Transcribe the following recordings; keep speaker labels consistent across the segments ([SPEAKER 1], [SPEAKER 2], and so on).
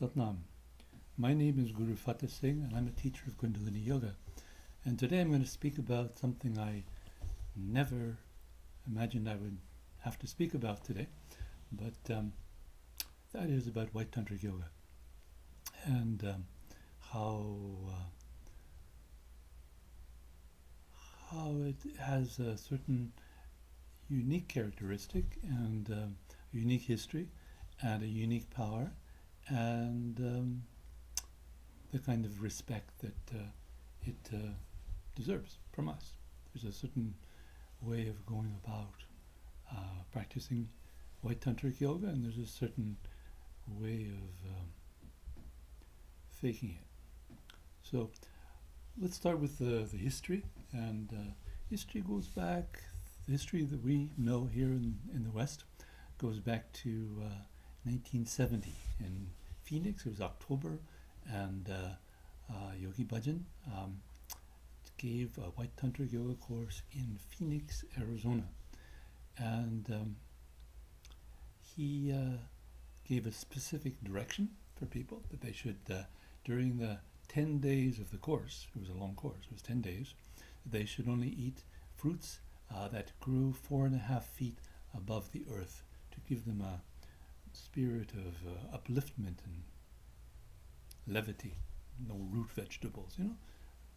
[SPEAKER 1] Satnam. My name is Guru Fatha Singh and I'm a teacher of Kundalini Yoga. And today I'm going to speak about something I never imagined I would have to speak about today. But that is about White Tantric Yoga and how it has a certain unique characteristic and a unique history and a unique power and the kind of respect that it deserves from us. There's a certain way of going about practicing White Tantric Yoga, and there's a certain way of faking it. So let's start with the history, and history goes back, the history that we know here in the West goes back to 1970 in Phoenix. It was October, and Yogi Bhajan gave a White Tantric Yoga course in Phoenix, Arizona. And he gave a specific direction for people that they should, during the 10 days of the course, it was a long course, it was 10 days, they should only eat fruits that grew 4.5 feet above the earth to give them a spirit of upliftment and levity. No root vegetables,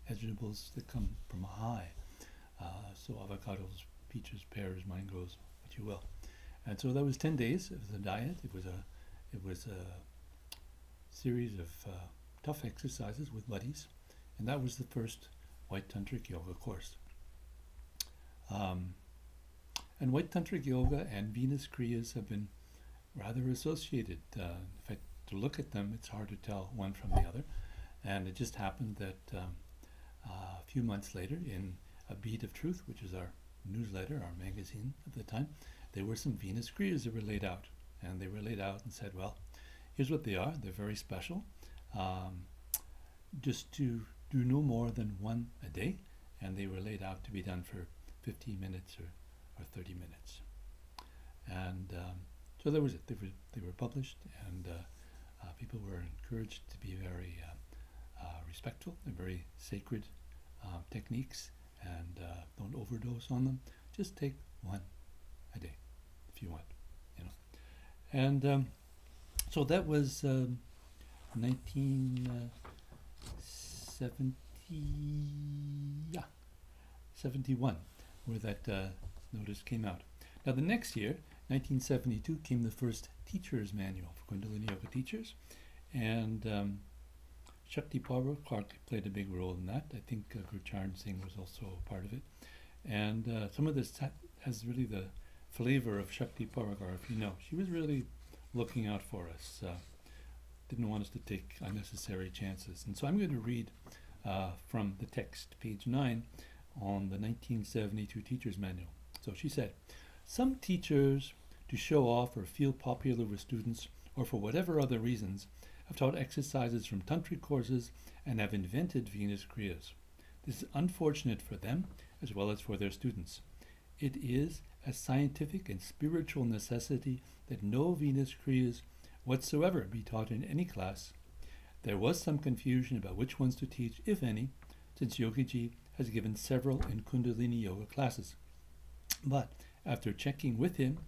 [SPEAKER 1] vegetables that come from high. So avocados, peaches, pears, mangoes, what you will. And so that was 10 days. It was a diet. It was a series of tough exercises with buddies, and that was the first White Tantric Yoga course. And White Tantric Yoga and Venus Kriyas have been rather associated. In fact, to look at them, it's hard to tell one from the other. And it just happened that a few months later, in A Beat of Truth, which is our newsletter, our magazine at the time, there were some Venus Kriyas that were laid out. And they were laid out and said, well, here's what they are. They're very special. Just to do no more than one a day. And they were laid out to be done for 15 minutes or 30 minutes. And so that was it. They were published, and people were encouraged to be very respectful. They're very sacred techniques, and don't overdose on them. Just take one a day if you want, And so that was 1971, where that notice came out. Now the next year, 1972, came the first teacher's manual for Kundalini Yoga teachers, and Shakti Parva Clark played a big role in that. I think Guru Fatha Singh was also a part of it. And some of this has really the flavor of Shakti Parva, if you know. She was really looking out for us. Didn't want us to take unnecessary chances. And so I'm going to read from the text, page 9, on the 1972 Teacher's Manual. So she said, some teachers, to show off or feel popular with students, or for whatever other reasons, have taught exercises from tantric courses and have invented Venus Kriyas. This is unfortunate for them as well as for their students. It is a scientific and spiritual necessity that no Venus Kriyas whatsoever be taught in any class. There was some confusion about which ones to teach, if any, since Yogiji has given several in Kundalini Yoga classes. But after checking with him,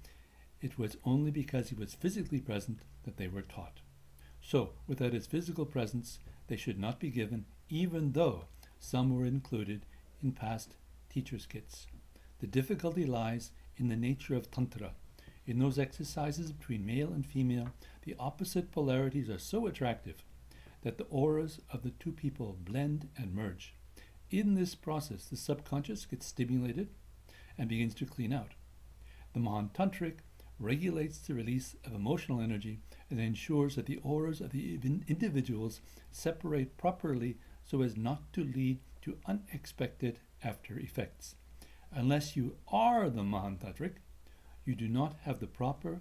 [SPEAKER 1] it was only because he was physically present that they were taught. So, without his physical presence, they should not be given, even though some were included in past teachers' kits. The difficulty lies in the nature of Tantra. In those exercises between male and female, the opposite polarities are so attractive that the auras of the two people blend and merge. In this process, the subconscious gets stimulated and begins to clean out. The Mahan Tantric regulates the release of emotional energy and ensures that the auras of the individuals separate properly so as not to lead to unexpected after effects. Unless you are the Mahan Tantric, you do not have the proper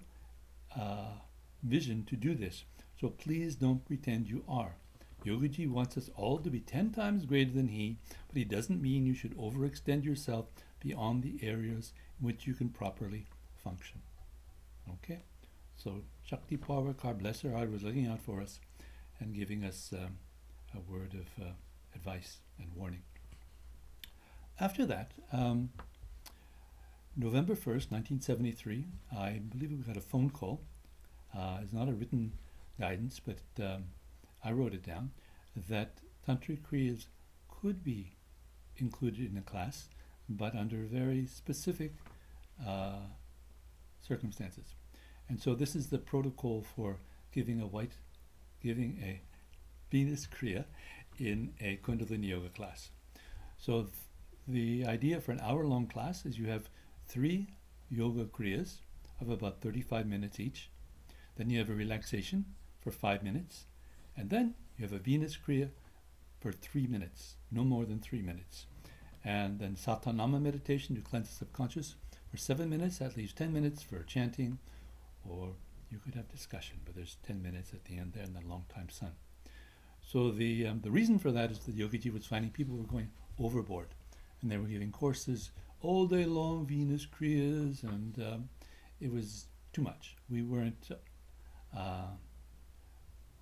[SPEAKER 1] vision to do this, so please don't pretend you are. Yogiji wants us all to be 10 times greater than he, but he doesn't mean you should overextend yourself beyond the areas in which you can properly function. Okay? So Shakti Parva, God bless her heart, was looking out for us. and giving us a word of advice and warning. After that, November 1st, 1973, I believe we got a phone call. It's not a written guidance, but I wrote it down, that Tantric Kriyas could be included in a class, but under very specific circumstances. And so this is the protocol for giving a Venus Kriya in a Kundalini Yoga class. So the idea for an hour-long class is you have 3 yoga kriyas of about 35 minutes each. Then you have a relaxation for 5 minutes. And then you have a Venus Kriya for 3 minutes, no more than 3 minutes. And then Satanama meditation to cleanse the subconscious for 7 minutes, at least 10 minutes for chanting, or you could have discussion, but there's 10 minutes at the end there in the long time sun. So the reason for that is that Yogiji was finding people were going overboard, and they were giving courses all day long, Venus Kriyas, and it was too much. We weren't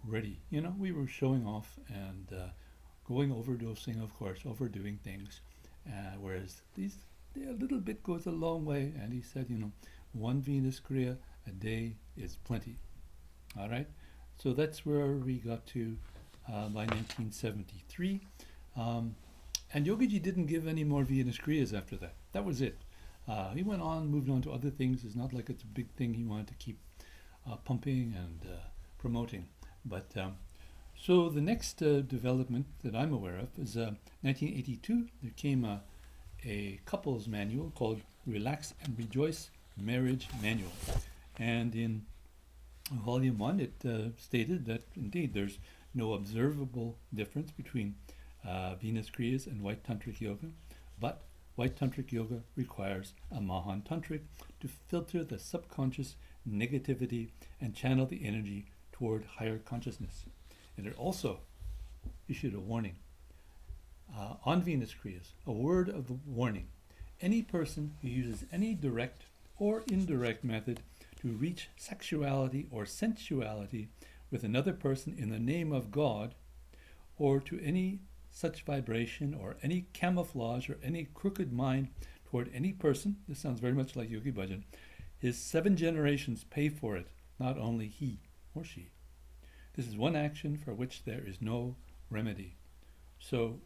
[SPEAKER 1] ready. You know, we were showing off and going overdosing, of course, overdoing things, whereas a little bit goes a long way. And he said, you know, 1 Venus Kriya a day is plenty. All right, so that's where we got to by 1973. And Yogiji didn't give any more Venus Kriyas after that. That was it. He went on, moved on to other things. It's not like it's a big thing he wanted to keep pumping and promoting. But so the next development that I'm aware of is 1982. There came a couples manual called Relax and Rejoice Marriage Manual. And in volume 1, it stated that indeed there's no observable difference between Venus Kriyas and White Tantric Yoga, but White Tantric Yoga requires a Mahan Tantric to filter the subconscious negativity and channel the energy toward higher consciousness. And it also issued a warning on Venus Kriyas, a word of warning. Any person who uses any direct or indirect method to reach sexuality or sensuality with another person in the name of God, or to any such vibration or any camouflage or any crooked mind toward any person, this sounds very much like Yogi Bhajan, his 7 generations pay for it, not only he or she. This is one action for which there is no remedy. So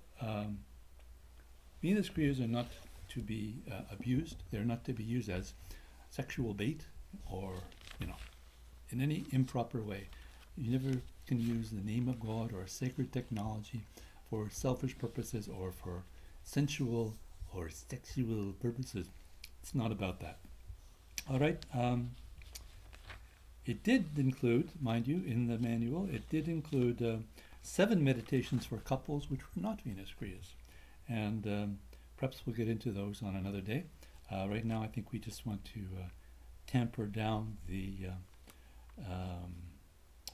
[SPEAKER 1] Venus Kriyas are not to be abused. They're not to be used as sexual bait or, you know, in any improper way. You never can use the name of God or sacred technology for selfish purposes or for sensual or sexual purposes. It's not about that. All right. It did include, mind you, in the manual, it did include 7 meditations for couples which were not Venus Kriyas. And perhaps we'll get into those on another day. Right now, I think we just want to tamper down the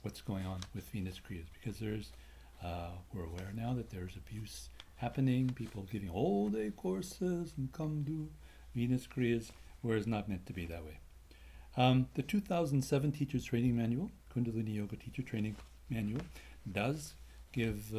[SPEAKER 1] what's going on with Venus Kriyas, because there's we're aware now that there's abuse happening, people giving all-day courses and come do Venus Kriyas, where it's not meant to be that way. The 2007 Teacher's Training Manual, Kundalini Yoga Teacher Training Manual, does give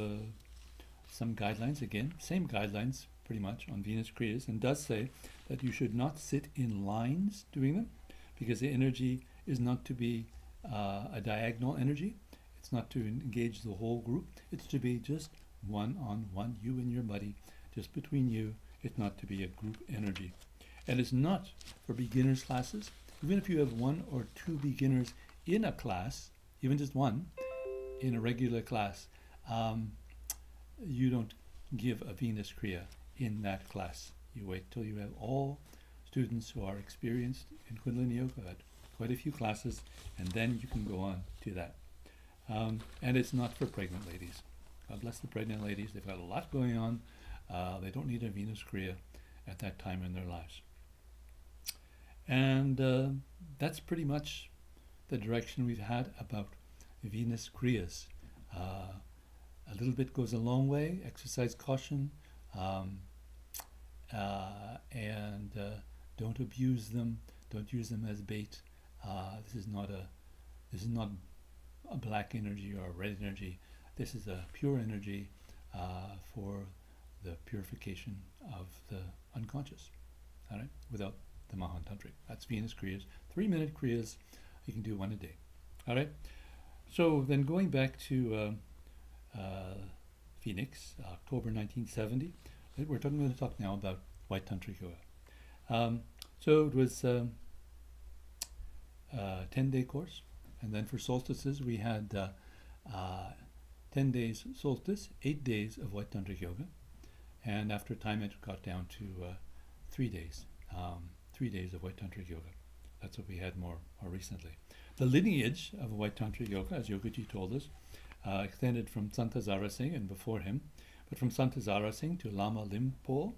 [SPEAKER 1] some guidelines, again, same guidelines pretty much on Venus Kriyas, and does say that you should not sit in lines doing them, because the energy is not to be a diagonal energy. It's not to engage the whole group. It's to be just one-on-one, you and your buddy, just between you. It's not to be a group energy. And it's not for beginners classes. Even if you have 1 or 2 beginners in a class, even just one, in a regular class, you don't give a Venus Kriya in that class. You wait till you have all students who are experienced in Kundalini Yoga at quite a few classes, and then you can go on to that. And it's not for pregnant ladies. God bless the pregnant ladies. They've got a lot going on. They don't need a Venus Kriya at that time in their lives. And that's pretty much the direction we've had about Venus Kriyas. A little bit goes a long way. Exercise caution, and don't abuse them. Don't use them as bait. This is not a black energy or a red energy. This is a pure energy for the purification of the unconscious, all right, without the Mahan Tantric. That's Venus Kriyas, 3-minute Kriyas. You can do one a day, all right? So then going back to Phoenix, October 1970, we're going to talk now about White Tantric Yoga. So it was a 10-day course, and then for solstices we had 10 days solstice, 8 days of White Tantric Yoga, and after time it got down to 3 days, 3 days of White Tantric Yoga. That's what we had more recently. The lineage of White Tantric Yoga, as Yogaji told us, extended from Santa Zara Singh and before him, but from Santa Zara Singh to Lama Limpo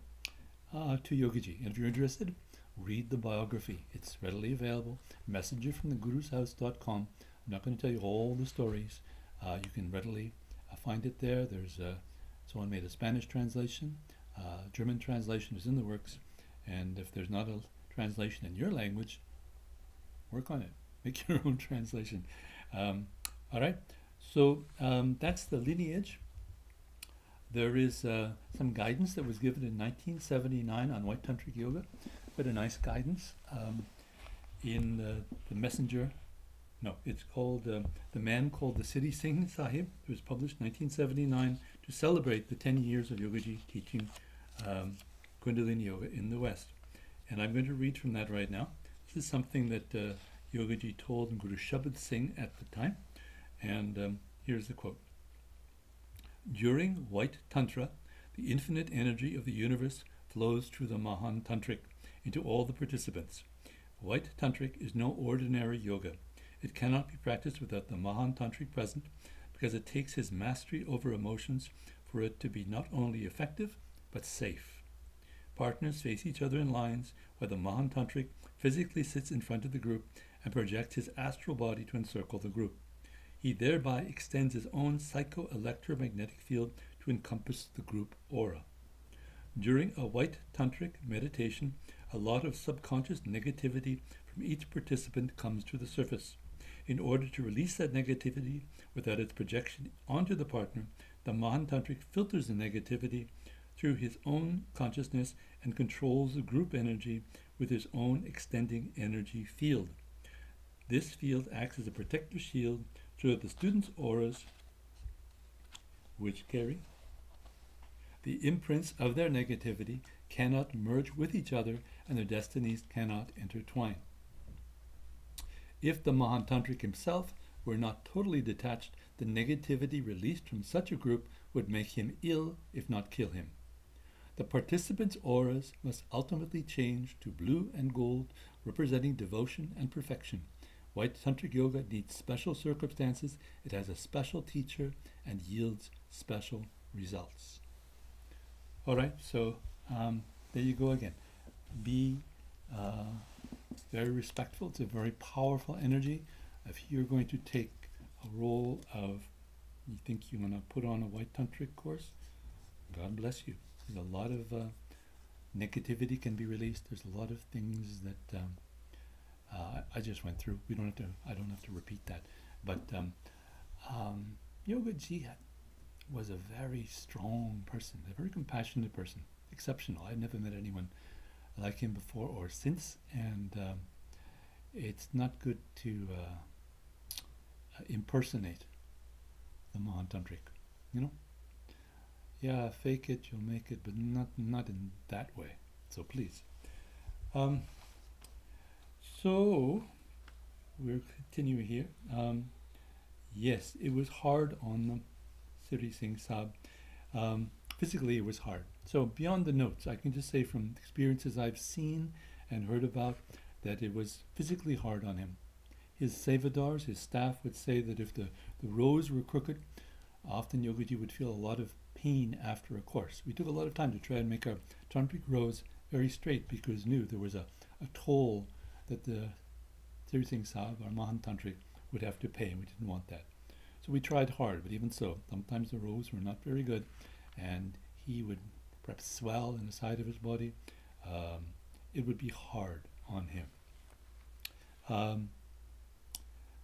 [SPEAKER 1] to Yogaji. And if you're interested, read the biography. It's readily available. messengerfromtheguru'shouse.com. I'm not going to tell you all the stories. You can readily find it there. There's someone made a Spanish translation. German translation is in the works. And if there's not a translation in your language, work on it. Make your own translation. All right. So that's the lineage. There is some guidance that was given in 1979 on White Tantric Yoga. But a nice guidance in the Messenger. No, it's called The Man Called the Siri Singh Sahib. It was published in 1979 to celebrate the 10 years of Yogaji teaching Kundalini Yoga in the West. And I'm going to read from that right now. This is something that Yogaji told Guru Fatha Singh at the time. And here's the quote. During White Tantra, the infinite energy of the universe flows through the Mahan Tantric into all the participants. White Tantric is no ordinary yoga. It cannot be practiced without the Mahan Tantric present because it takes his mastery over emotions for it to be not only effective, but safe. Partners face each other in lines while the Mahan Tantric physically sits in front of the group and projects his astral body to encircle the group. He thereby extends his own psycho-electromagnetic field to encompass the group aura. During a White Tantric meditation, a lot of subconscious negativity from each participant comes to the surface. In order to release that negativity without its projection onto the partner, the Mahan Tantric filters the negativity through his own consciousness and controls the group energy with his own extending energy field. This field acts as a protective shield so that the students' auras, which carry the imprints of their negativity, cannot merge with each other and their destinies cannot intertwine. If the Mahan Tantric himself were not totally detached, the negativity released from such a group would make him ill, if not kill him. The participants' auras must ultimately change to blue and gold, representing devotion and perfection. White Tantric Yoga needs special circumstances, it has a special teacher, and yields special results. All right, so there you go again. Be very respectful. It's a very powerful energy. If you're going to take a role of, you think you want to put on a White Tantric course, God bless you. There's a lot of negativity can be released. There's a lot of things that I just went through. I don't have to repeat that. But Yogaji was a very strong person, a very compassionate person, exceptional. I've never met anyone like him before or since, and it's not good to impersonate the Mahan Tantric, you know? Yeah, fake it, you'll make it, but not in that way. So please. So we'll continue here. Yes, it was hard on the Siri Singh Sahib. Physically, it was hard. So beyond the notes, I can just say from experiences I've seen and heard about that it was physically hard on him. His sevadars, his staff, would say that if the rows were crooked, often Yogaji would feel a lot of pain after a course. We took a lot of time to try and make our tantric rows very straight because we knew there was a toll that the Siri Singh Sahib, our Mahan Tantric, would have to pay, and we didn't want that. So we tried hard, but even so, sometimes the rows were not very good, and he would perhaps swell in the side of his body. It would be hard on him.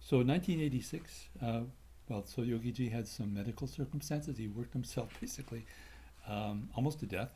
[SPEAKER 1] So in 1986, so Yogi Ji had some medical circumstances. He worked himself basically almost to death,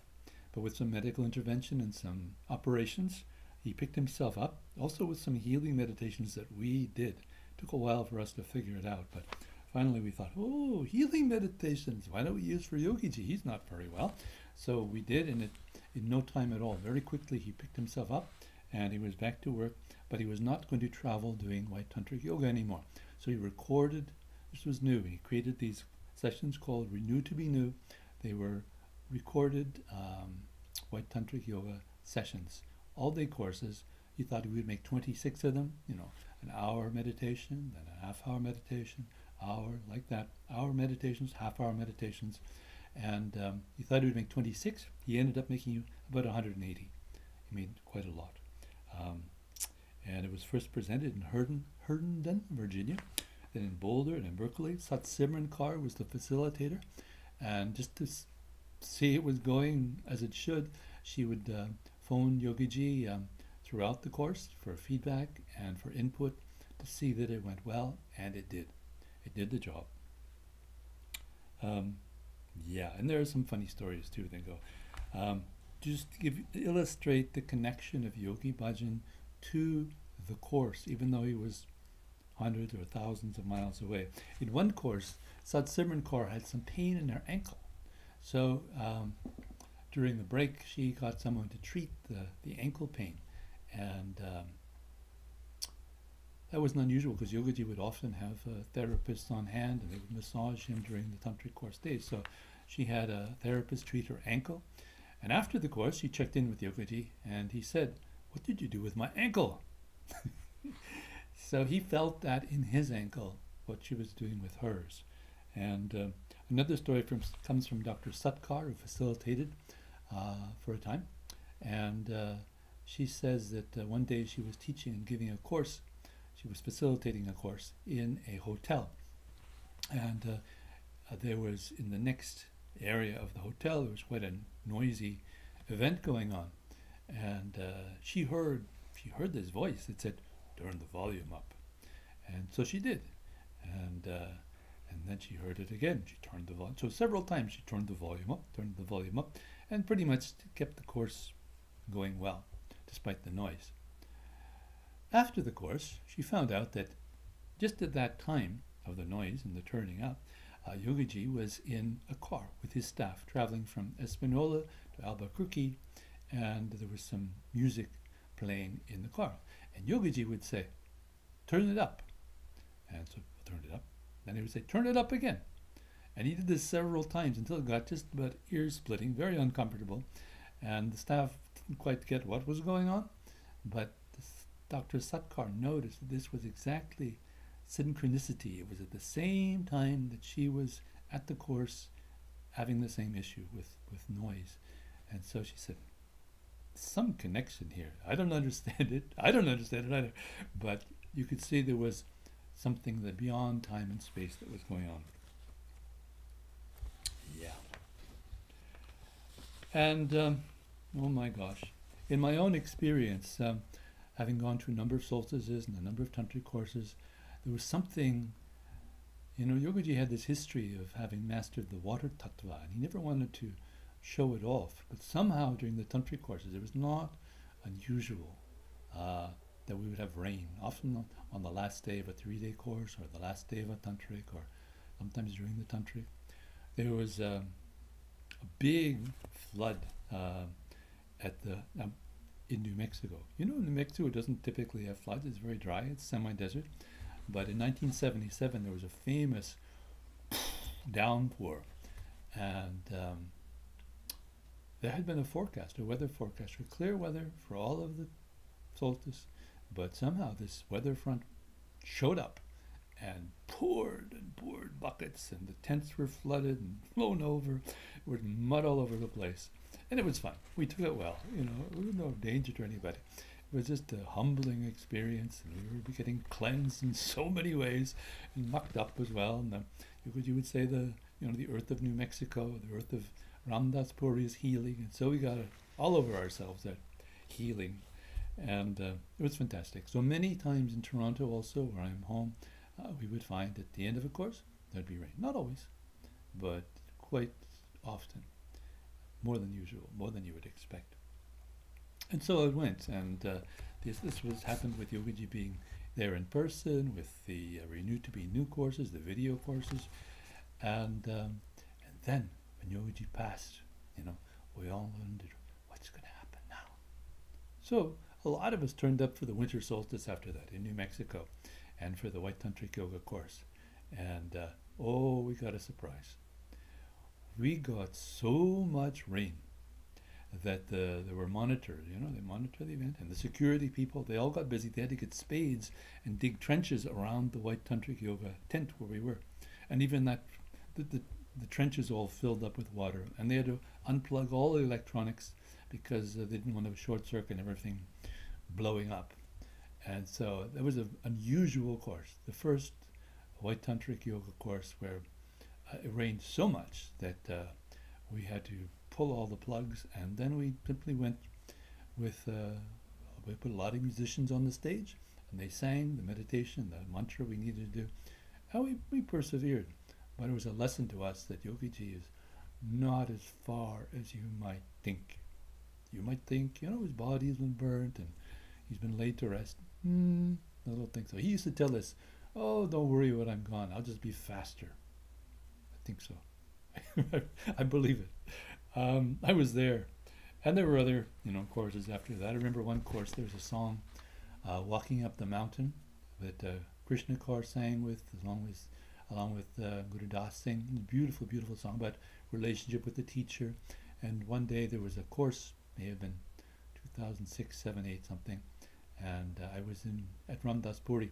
[SPEAKER 1] but with some medical intervention and some operations, he picked himself up. Also with some healing meditations that we did. It took a while for us to figure it out, but finally we thought, oh, healing meditations, why don't we use for Yogi Ji? He's not very well. So we did, and in no time at all, very quickly he picked himself up and he was back to work, but he was not going to travel doing White Tantric Yoga anymore. So he recorded, this was new, he created these sessions called Renew to be New. They were recorded White Tantric Yoga sessions, all-day courses. He thought he would make 26 of them, you know, an hour meditation, then a half-hour meditation, hour, like that, hour meditations, half-hour meditations, and he thought he would make 26. He ended up making about 180. He made quite a lot. And it was first presented in Herndon, Virginia, then in Boulder and in Berkeley. Simran Kaur was the facilitator, and just to see it was going as it should, she would phone Yogi Ji throughout the course for feedback and for input to see that it went well, and it did. It did the job. Yeah, and there are some funny stories too that go. Just to illustrate the connection of Yogi Bhajan to the course, even though he was hundreds or thousands of miles away. In one course, Simran Kaur had some pain in her ankle. So during the break, she got someone to treat the ankle pain. And that wasn't unusual because Yogaji would often have therapists on hand and they would massage him during the Tantric course days. So she had a therapist treat her ankle. And after the course, she checked in with Yogaji and he said, "What did you do with my ankle?" So he felt that in his ankle, what she was doing with hers. And another story comes from Dr. Satkar, who facilitated for a time. And she says that one day she was teaching and giving a course. She was facilitating a course in a hotel. And there was, in the next area of the hotel, there was quite a noisy event going on. And she heard this voice that said, "Turn the volume up." And so she did. And then she heard it again. She turned the volume. So several times she turned the volume up, and pretty much kept the course going well, despite the noise. After the course, she found out that just at that time of the noise and the turning up, Yogiji was in a car with his staff, traveling from Espanola to Albuquerque, and there was some music playing in the car. And Yogiji would say, "Turn it up." And so turn it up. Then he would say, "Turn it up again." And he did this several times until it got just about ear-splitting, very uncomfortable. And the staff didn't quite get what was going on. But Dr. Satkar noticed that this was exactly synchronicity. It was at the same time that she was at the course having the same issue with noise. And so she said, "Some connection here. I don't understand it. I don't understand it either." But you could see there was something that beyond time and space that was going on. Yeah. And, oh my gosh, in my own experience, having gone through a number of solstices and a number of tantric courses, there was something, Yogaji had this history of having mastered the water tattva, and he never wanted to show it off. But somehow during the tantric courses, it was not unusual that we would have rain, often on the last day of a 3-day course or the last day of a tantric, or sometimes during the tantric. There was a big flood in New Mexico. New Mexico doesn't typically have floods. It's very dry. It's semi-desert. But in 1977, there was a famous downpour. And there had been a weather forecast for clear weather for all of the solstice. But somehow this weather front showed up and poured buckets, and the tents were flooded and blown over. There was mud all over the place. And it was fun. We took it well. There was no danger to anybody. It was just a humbling experience, and we were getting cleansed in so many ways and mucked up as well. And you would say the earth of New Mexico, the earth of Ramdas Puri is healing, and so we got it all over ourselves, that healing. And it was fantastic. So many times in Toronto also, where I'm home, we would find at the end of a course there'd be rain. Not always, but quite often, more than usual, more than you would expect. And so it went, and this was happened with Yogaji being there in person, with the renewed to be new courses, the video courses, and then when Yogaji passed, we all wondered what's going to happen now. So a lot of us turned up for the winter solstice after that in New Mexico, and for the White Tantric Yoga course, and we got a surprise. We got so much rain that they were monitored, they monitor the event, and the security people, they all got busy. They had to get spades and dig trenches around the White Tantric Yoga tent where we were. And even that, the trenches all filled up with water, and they had to unplug all the electronics because they didn't want to short circuit and everything blowing up. And so that was an unusual course, the first White Tantric Yoga course where it rained so much that we had to pull all the plugs, and then we simply went with, we put a lot of musicians on the stage, and they sang the meditation, the mantra we needed to do, and we persevered. But it was a lesson to us that Yogiji is not as far as you might think. You might think, his body has been burnt and he's been laid to rest. I don't think so. He used to tell us, oh, don't worry when I'm gone, I'll just be faster. I think so. I believe it. I was there, and there were other, courses after that. I remember one course, there was a song, "Walking Up the Mountain," that Krishna Kaur sang with, along with Guru Fatha Singh. Beautiful, beautiful song about relationship with the teacher. And one day there was a course, may have been 2006, 7, 8, something, and I was at Ramdas Puri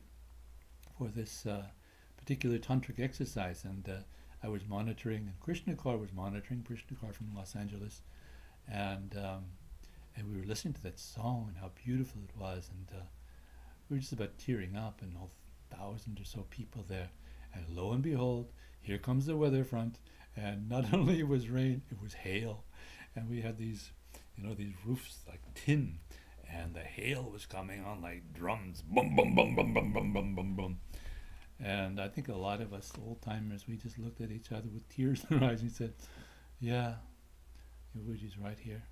[SPEAKER 1] for this particular tantric exercise, and I was monitoring, and Krishna Kaur was monitoring, Krishna Kaur from Los Angeles, and we were listening to that song and how beautiful it was, and we were just about tearing up, and all 1,000 or so people there, and lo and behold, here comes the weather front, and not only it was rain, it was hail, and we had these, these roofs like tin, and the hail was coming on like drums, bum bum bum bum bum bum bum bum bum. And I think a lot of us old-timers, we just looked at each other with tears in our eyes and said, yeah, Yogiji's right here.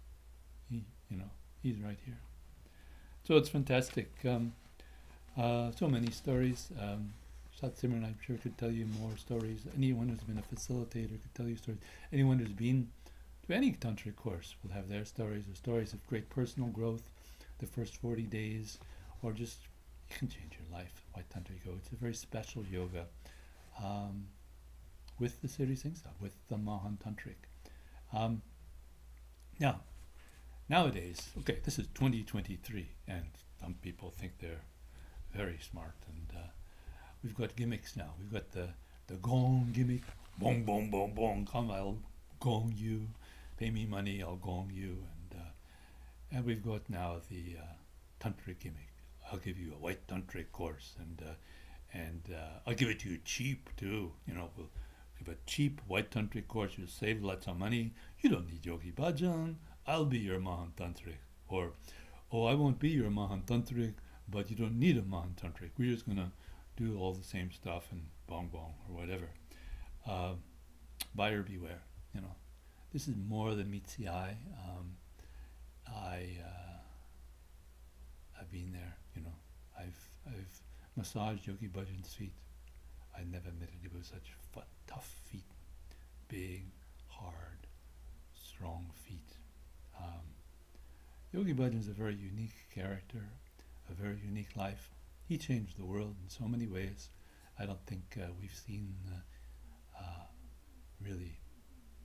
[SPEAKER 1] He's right here. So it's fantastic. So many stories. Simran, I'm sure, could tell you more stories. Anyone who's been a facilitator could tell you stories. Anyone who's been to any tantric course will have their stories, or stories of great personal growth, the first 40 days, or just, you can change your life. White Tantric Yoga. It's a very special yoga with the Siri Singh, with the Mahan Tantric. Now, nowadays, okay, this is 2023, and some people think they're very smart, and we've got gimmicks now. We've got the gong gimmick, bong bong bong bong. Come, I'll gong you. Pay me money, I'll gong you. And we've got now the tantric gimmick. I'll give you a White Tantric course, and I'll give it to you cheap too. We'll give a cheap White Tantric course. You'll save lots of money. You don't need Yogi Bhajan. I'll be your Mahan Tantric. Or, I won't be your Mahan Tantric, but you don't need a Mahan Tantric. We're just gonna do all the same stuff and bong bong or whatever. Buyer beware. This is more than meets the eye. I've been there. I've massaged Yogi Bhajan's feet. I never admitted he was such tough feet, big, hard, strong feet. Yogi Bhajan is a very unique character, a very unique life. He changed the world in so many ways. I don't think we've seen really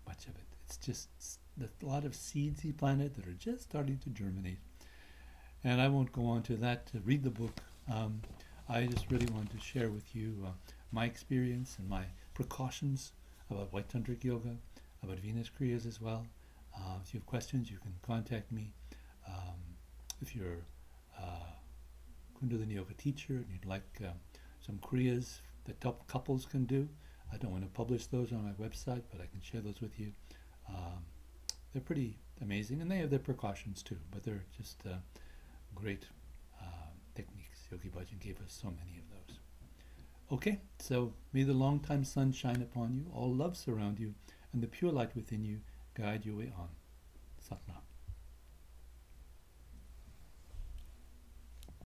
[SPEAKER 1] much of it. It's just a lot of seeds he planted that are just starting to germinate. And I won't go on to that. Read the book. I just really wanted to share with you my experience and my precautions about White Tantric Yoga, about Venus Kriyas as well. If you have questions, you can contact me. If you're a Kundalini Yoga teacher and you'd like some Kriyas that couples can do, I don't want to publish those on my website, but I can share those with you. They're pretty amazing, and they have their precautions too, but they're just great techniques. Yogi Bhajan gave us so many of those. Okay, so may the long-time sun shine upon you, all love surround you, and the pure light within you guide your way on. Satnam.